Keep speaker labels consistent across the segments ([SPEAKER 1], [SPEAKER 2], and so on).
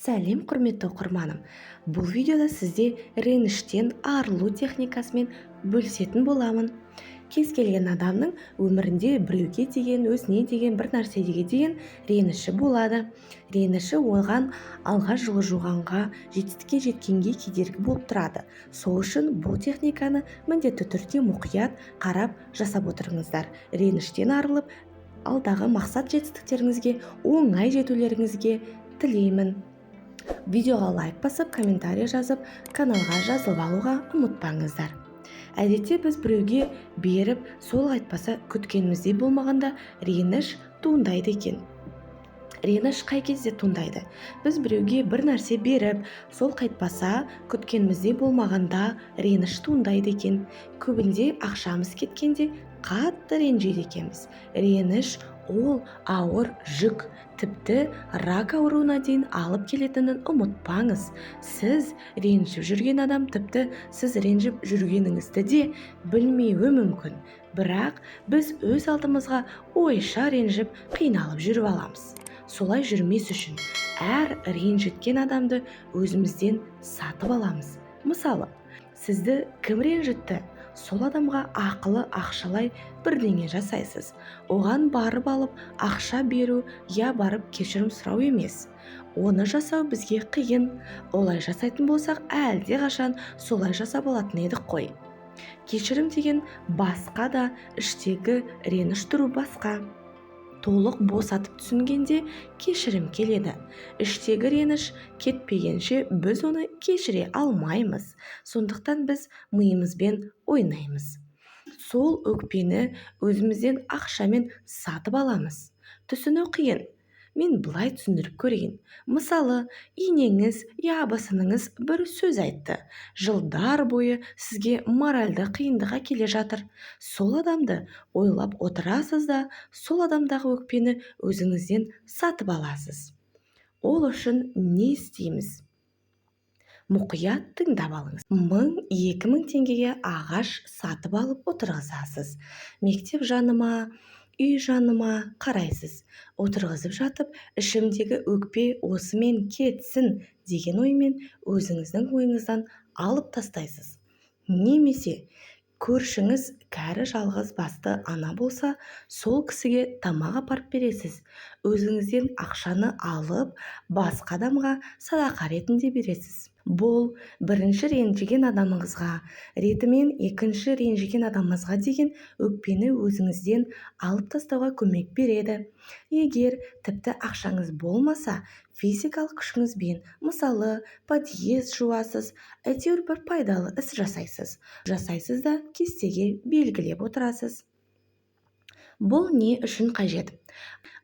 [SPEAKER 1] Сәлем құрметті оқырманым. Бұл видеода сізде реніштен арылу техникасымен бөлісетін боламын. Кез келген адамның өмірінде біреуге деген, өзіне деген, бір нәрсеге деген реніші болады. Реніші оған алға жылжуға, жетістікке жеткенге кедергі болып тұрады. Сол үшін бұл техниканы міндетті түрде мұқият қарап жасап отырыңыздар. Реніштен арылып, алдағы мақсат жетістіктеріңізге, оңай жетулеріңізге тілеймін. Видеоға лайк басып, комментарий жазып, каналға жазылып алуға ұмытпаңыздар. Әдетте біз біреуге беріп, сол қайтпаса күткеніміздей болмағанда реніш туындайды екен. Реніш қай кезде туындайды? Біз біреуге бір нәрсе беріп, сол қайтпаса күткеніміздей болмағанда реніш туындайды екен. Көбінде ақшамыз кеткенде қатты ренжиді екенбіз. Реніш ол ауыр жүк, тіпті рак ауруына дейін алып келетінін ұмытпаңыз. Сіз ренжіп жүрген адам тіпті сіз ренжіп жүргеніңізді де білмеуі мүмкін. Бірақ біз өз алдымызға ойша ренжіп қиналып жүріп аламыз. Солай жүрмес үшін әр ренжіткен адамды өзімізден сатып аламыз. Мысалы, сізді кім ренжітті? Сол адамға ақылы ақшалай бірдеңе жасайсыз. Оған барып алып ақша беру, я барып кешірім сұрау емес. Оны жасау бізге қиын. Олай жасайтын болсақ, әлде қашан солай жасап алатын едік қой. Кешірім деген басқа да, іштегі реніш тұру басқа. Толық босатып түсінгенде кешірім келеді. Іштегі реніш кетпегенше біз оны кешіре алмаймыз. Сондықтан біз миымызбен ойнаймыз. Сол өкпені өзімізден ақшамен сатып аламыз. Түсіну қиын. Мен былай түсіндіріп көрейін. Мысалы, енеңіз, абысыныңыз бір сөз айтты. Жылдар бойы сізге моральды қиындық әкеле жатыр. Сол адамды ойлап отырасыз да, сол адамдағы өкпені өзіңізден сатып аласыз. Ол үшін не істейміз? Мұқият тыңдап алыңыз. 1000-2000 теңгеге ағаш сатып алып отырғызасыз. Мектеп жаныма, үй жаныма қарайсыз. Отырғызып жатып, ішімдегі өкпе осымен кетсін деген оймен өзіңіздің ойыңыздан алып тастайсыз. Немесе көршіңіз кәрі жалғыз басты ана болса, сол кісіге тамақ апарып бересіз. Өзіңізден ақшаны алып, басқа адамға садақа ретінде бересіз. Бұл бірінші ренжіген адамыңызға, ретімен екінші ренжіген адамыңызға деген өкпені өзіңізден алып тастауға көмек береді. Егер тіпті ақшаңыз болмаса, физикалық күшіңізбен, мысалы, подъезд жуасыз, әйтеуір бір пайдалы іс жасайсыз. Жасайсыз да кестеге белгілеп отырасыз. Бұл не үшін қажет?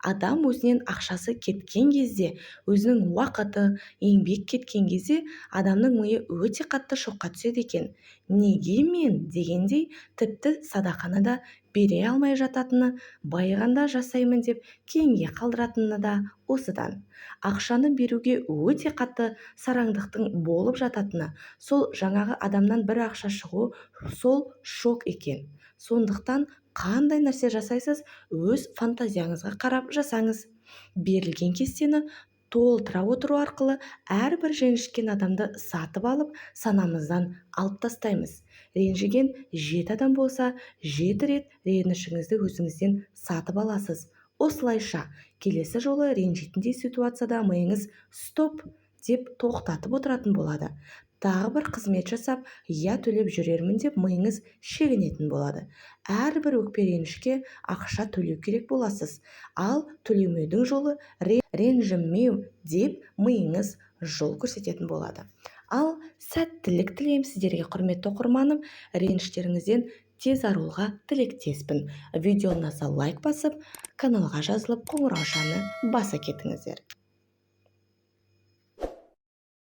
[SPEAKER 1] Адам өзінен ақшасы кеткен кезде, өзінің уақыты, еңбек кеткен кезде адамның миы өте қатты шоққа түседі екен. Неге мен дегендей, тіпті садақаны да бере алмай жататыны, байығанда жасаймын деп кейінге қалдыратыны да осыдан. Ақшаны беруге өте қатты сараңдықтың болып жататыны, сол жаңағы адамнан бір ақша шығу, сол шок екен. Сондықтан қандай нәрсе жасайсыз, өз фантазияңызға қарап жасаңыз. Берілген кестені толтыра отыру арқылы әрбір ренжіткен адамды сатып алып, санамыздан алып тастаймыз. Ренжіген 7 адам болса, 7 рет ренішіңізді өзіңізден сатып аласыз. Осылайша келесі жолы ренжитіндей ситуацияда миыңыз стоп деп тоқтатып отыратын болады. Тағы бір қызмет жасап, төлеп жүрермін деп миыңыз шегінетін болады. Әрбір өкпе ренішке ақша төлеу керек боласыз. Ал төлемеудің жолы ренжімеу деп миыңыз жол көрсететін болады. Ал сәттілік тілеймін сіздерге, құрметті оқырманым. Реніштеріңізден тез арылуға тілектеспін. Видеоны лайк басып, каналға жазылып, қоңыраушаны баса кетіңіздер.